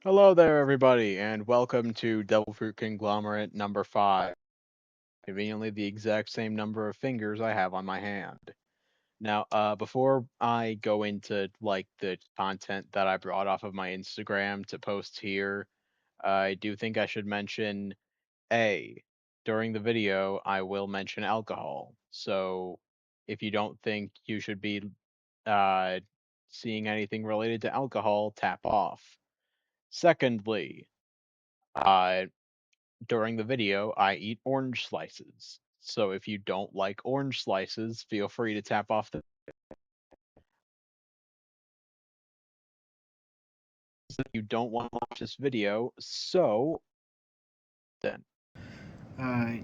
Hello there, everybody, and welcome to Devil Fruit Conglomerate number 5. Conveniently, the exact same number of fingers I have on my hand. Now, before I go into the content that I brought off of my Instagram to post here, I do think I should mention A. During the video, I will mention alcohol. So, if you don't think you should be uh, seeing anything related to alcohol, tap off. Secondly, uh, during the video, I eat orange slices. So if you don't like orange slices, feel free to tap off the you don't want to watch this video. So then,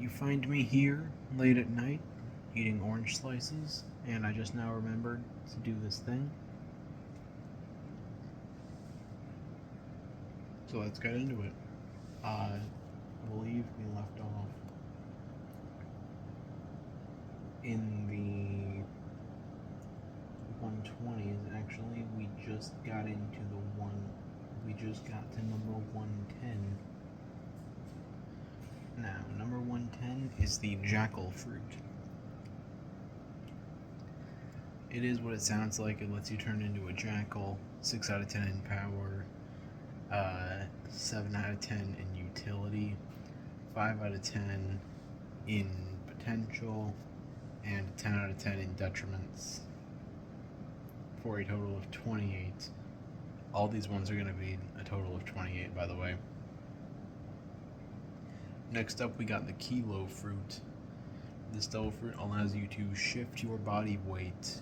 You find me here late at night eating orange slices, and I just now remembered to do this thing. So let's get into it. I believe we left off in the 120s. Actually, we just got into the one. We just got to number 110. Now, number 110 is the jackal fruit. It is what it sounds like. It lets you turn into a jackal. 6 out of 10 in power. 7 out of 10 in utility, 5 out of 10 in potential, and 10 out of 10 in detriments, for a total of 28. All these ones are going to be a total of 28, by the way. Next up, we got the kilo fruit. This devil fruit allows you to shift your body weight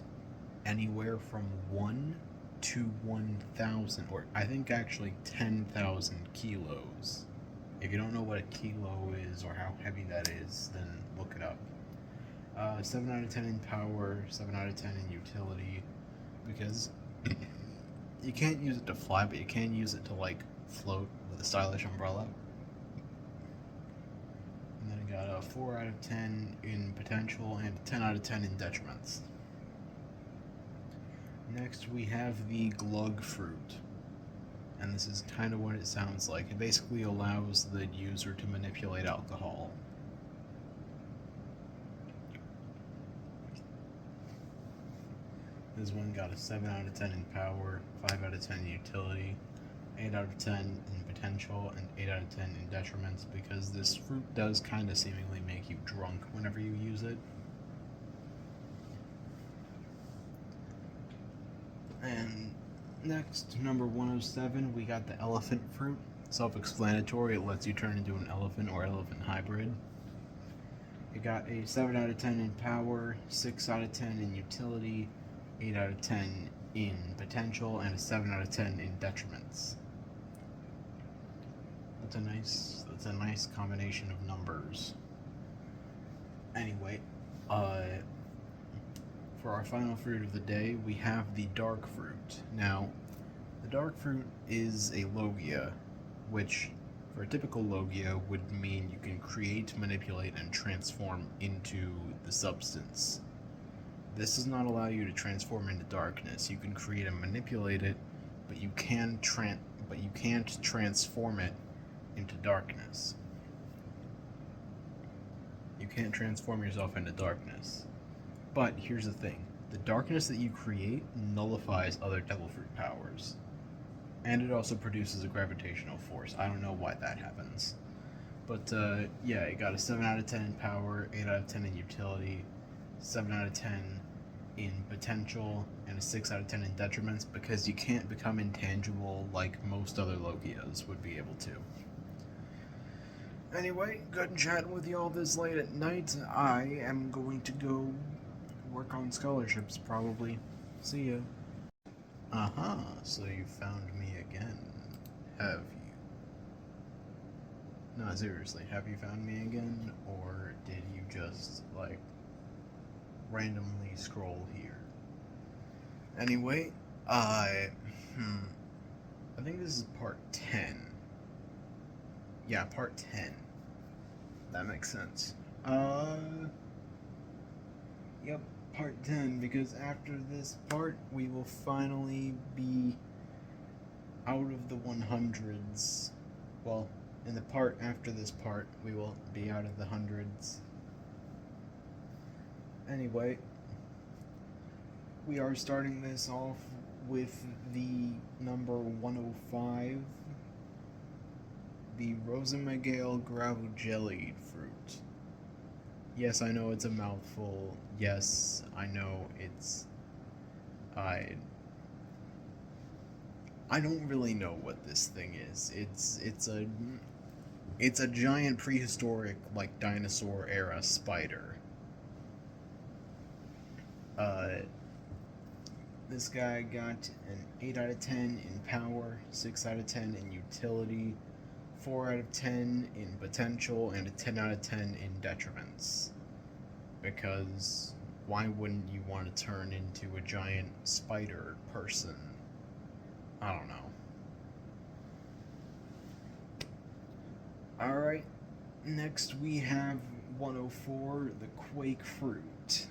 anywhere from 1 to 1,000, or I think actually 10,000 kilos. If you don't know what a kilo is or how heavy that is, then look it up. 7 out of 10 in power, 7 out of 10 in utility, because you can't use it to fly, but you can use it to float with a stylish umbrella. And then I got a 4 out of 10 in potential and a 10 out of 10 in detriments. Next, we have the glug fruit. And this is kind of what it sounds like. It basically allows the user to manipulate alcohol. This one got a 7 out of 10 in power, 5 out of 10 in utility, 8 out of 10 in potential, and 8 out of 10 in detriments, because this fruit does kind of seemingly make you drunk whenever you use it. And next, number 107, we got the elephant fruit. Self-explanatory, it lets you turn into an elephant or elephant hybrid. It got a 7 out of 10 in power, 6 out of 10 in utility, 8 out of 10 in potential, and a 7 out of 10 in detriments. That's a nice combination of numbers. Anyway, for our final fruit of the day, we have the dark fruit. Now, the dark fruit is a logia, which, for a typical logia, would mean you can create, manipulate, and transform into the substance. This does not allow you to transform into darkness. You can create and manipulate it, but you can't transform it into darkness. You can't transform yourself into darkness. But here's the thing. The darkness that you create nullifies other devil fruit powers. And it also produces a gravitational force. I don't know why that happens. But yeah, it got a 7 out of 10 in power, 8 out of 10 in utility, 7 out of 10 in potential, and a 6 out of 10 in detriments, because you can't become intangible like most other Logias would be able to. Anyway, good chatting with you all this late at night. I am going to go work on scholarships, probably. See ya. Uh-huh, so you found me again, have you? No, seriously, have you found me again, or did you just, randomly scroll here? Anyway, I think this is part 10. Yeah, part 10. That makes sense. Yep, part 10, because after this part, we will finally be out of the 100s. Well, in the part after this part, we will be out of the hundreds. Anyway, we are starting this off with the number 105, the Rosamigale gravel jellied fruit. Yes, I know it's a mouthful. Yes, I know it's. I don't really know what this thing is. It's a giant prehistoric like dinosaur era spider. Uh, this guy got an 8 out of 10 in power, 6 out of 10 in utility, 4 out of 10 in potential, and a 10 out of 10 in detriments. Because why wouldn't you want to turn into a giant spider person? I don't know. Alright, next we have 104, the Quake Fruit.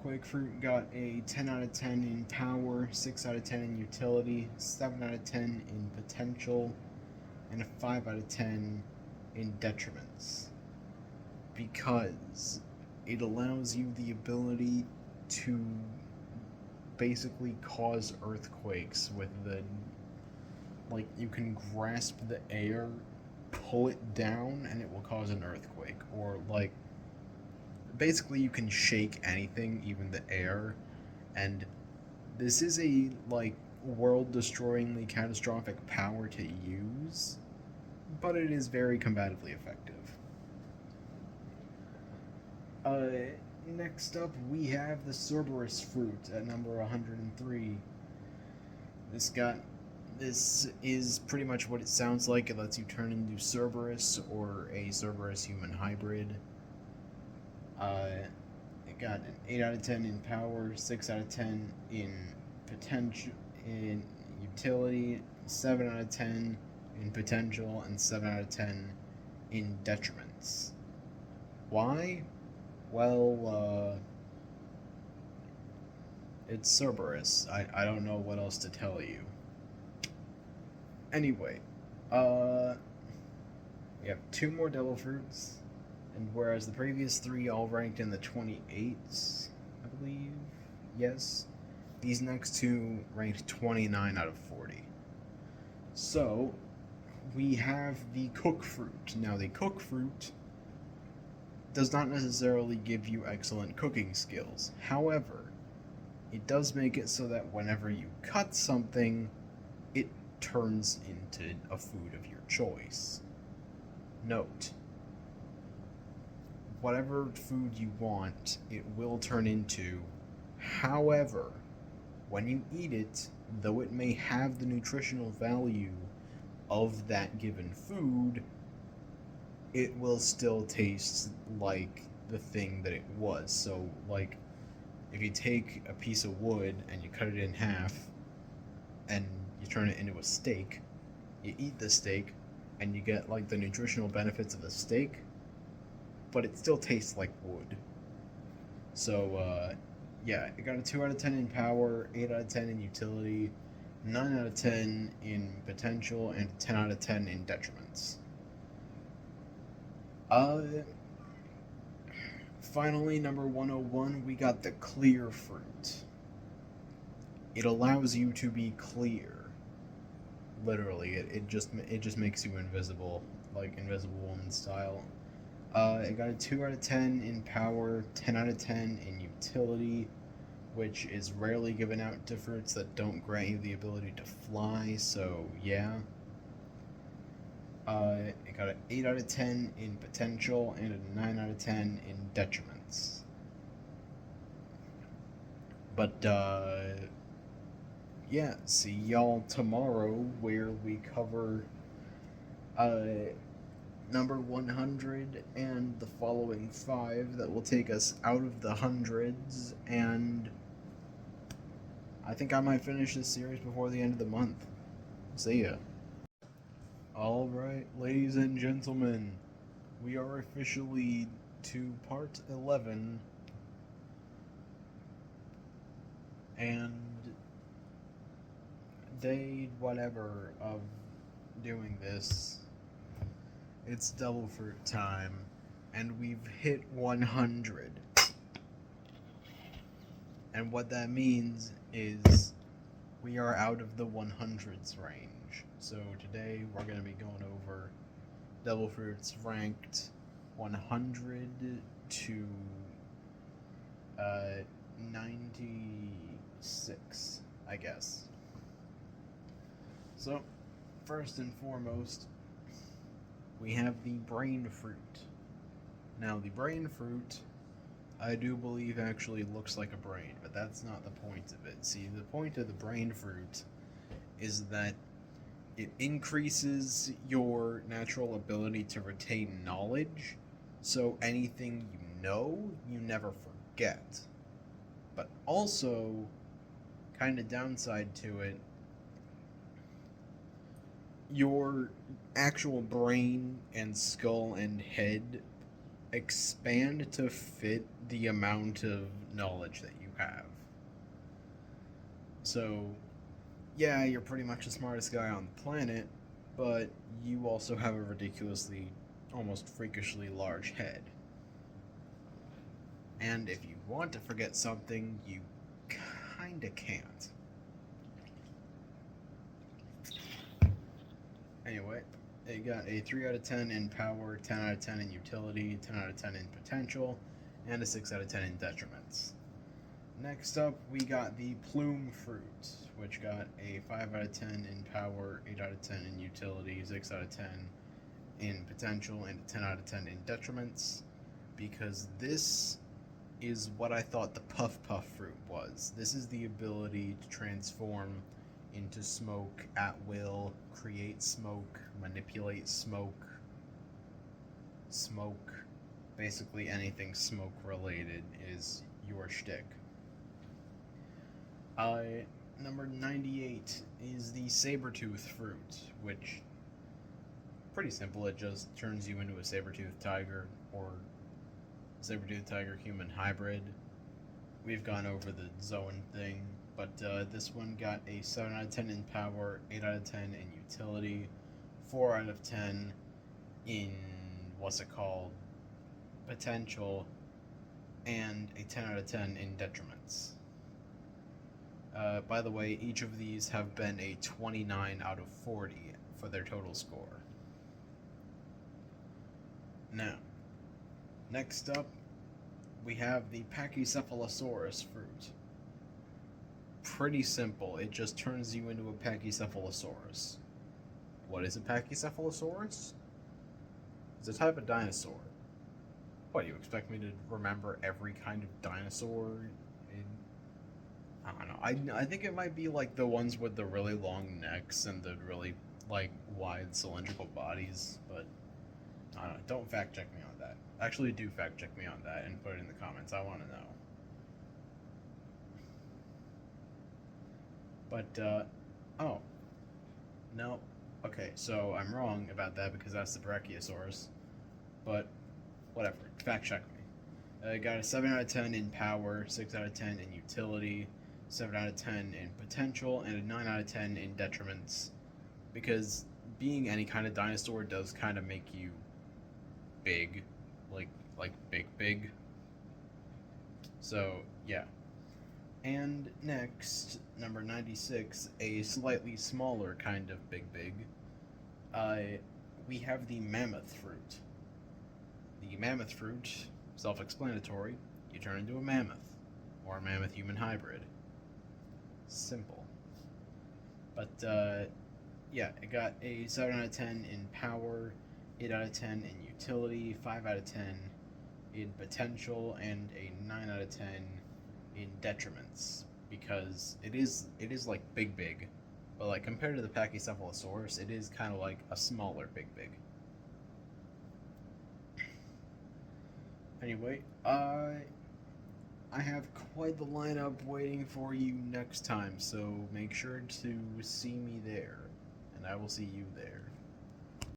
Quake Fruit got a 10 out of 10 in power, 6 out of 10 in utility, 7 out of 10 in potential, and a 5 out of 10 in detriments. Because it allows you the ability to basically cause earthquakes with the. Like, you can grasp the air, pull it down, and it will cause an earthquake. Or, like, basically you can shake anything, even the air, and this is a like world-destroyingly catastrophic power to use, but it is very combatively effective. Next up we have the Cerberus fruit at number 103. This is pretty much what it sounds like. It lets you turn into Cerberus or a Cerberus human hybrid. It got an 8 out of 10 in power, 6 out of 10 in potential, in utility, 7 out of 10 in potential, and 7 out of 10 in detriments. Why? Well, it's Cerberus. I don't know what else to tell you. Anyway, we have 2 more devil fruits. And whereas the previous 3 all ranked in the 28s, I believe, yes, these next 2 ranked 29 out of 40. So, we have the cook fruit. Now, the cook fruit does not necessarily give you excellent cooking skills. However, it does make it so that whenever you cut something, it turns into a food of your choice. Note, whatever food you want, it will turn into. However, when you eat it, though it may have the nutritional value of that given food, it will still taste like the thing that it was. So, like, if you take a piece of wood and you cut it in half and you turn it into a steak, you eat the steak and you get, like, the nutritional benefits of the steak, but it still tastes like wood. So, yeah, it got a 2 out of 10 in power, 8 out of 10 in utility, 9 out of 10 in potential, and 10 out of 10 in detriments. Finally, number 101, we got the clear fruit. It allows you to be clear. Literally, it just makes you invisible, like Invisible Woman style. It got a 2 out of 10 in power, 10 out of 10 in utility, which is rarely given out to fruits that don't grant you the ability to fly, so yeah. It got an 8 out of 10 in potential and a 9 out of 10 in detriments. But, yeah, see y'all tomorrow where we cover, number 100 and the following 5 that will take us out of the hundreds, and I think I might finish this series before the end of the month. See ya. Alright, ladies and gentlemen, we are officially to part 11, and day whatever of doing this, it's devil fruit time, and we've hit 100. And what that means is we are out of the 100s range. So today we're going to be going over devil fruits ranked 100 to 96, I guess. So, first and foremost, we have the brain fruit. Now, the brain fruit, I do believe actually looks like a brain, but that's not the point of it. See, the point of the brain fruit is that it increases your natural ability to retain knowledge, so anything you know, you never forget. But also, kind of downside to it, your actual brain and skull and head expand to fit the amount of knowledge that you have. So, yeah, you're pretty much the smartest guy on the planet, but you also have a ridiculously, almost freakishly large head. And if you want to forget something, you kinda can't. Anyway, it got a 3 out of 10 in power, 10 out of 10 in utility, 10 out of 10 in potential, and a 6 out of 10 in detriments. Next up, we got the plume fruit, which got a 5 out of 10 in power, 8 out of 10 in utility, 6 out of 10 in potential, and a 10 out of 10 in detriments, because this is what I thought the puff puff fruit was. This is the ability to transform into smoke at will, create smoke, manipulate smoke, basically anything smoke related is your shtick. Number 98 is the saber-tooth fruit, which pretty simple. It just turns you into a saber-toothed tiger or saber-toothed tiger human hybrid. We've gone over the zone thing, but this one got a 7 out of 10 in power, 8 out of 10 in utility, 4 out of 10 in potential, and a 10 out of 10 in detriments. By the way, each of these have been a 29 out of 40 for their total score. Now, next up, we have the Pachycephalosaurus fruit. Pretty simple, it just turns you into a Pachycephalosaurus. What is a Pachycephalosaurus? It's a type of dinosaur. What, you expect me to remember every kind of dinosaur? I don't know. I think it might be like the ones with the really long necks and the really like wide cylindrical bodies, but I don't know. Don't fact check me on that. Actually, do fact check me on that and put it in the comments. I want to know. But oh no, okay. So I'm wrong about that because that's the Brachiosaurus. But whatever. Fact check me. I got a 7 out of 10 in power, 6 out of 10 in utility, 7 out of 10 in potential, and a 9 out of 10 in detriments. Because being any kind of dinosaur does kind of make you big. Like big. So, yeah. And next, number 96, a slightly smaller kind of big. We have the mammoth fruit. The mammoth fruit, self-explanatory, you turn into a mammoth, or a mammoth human hybrid. Simple. But yeah, it got a 7 out of 10 in power, 8 out of 10 in utility, 5 out of 10 in potential, and a 9 out of 10 in detriments. Because it is like big, but like compared to the Pachycephalosaurus, it is kind of like a smaller big. Anyway, I have quite the lineup waiting for you next time, so make sure to see me there, and I will see you there.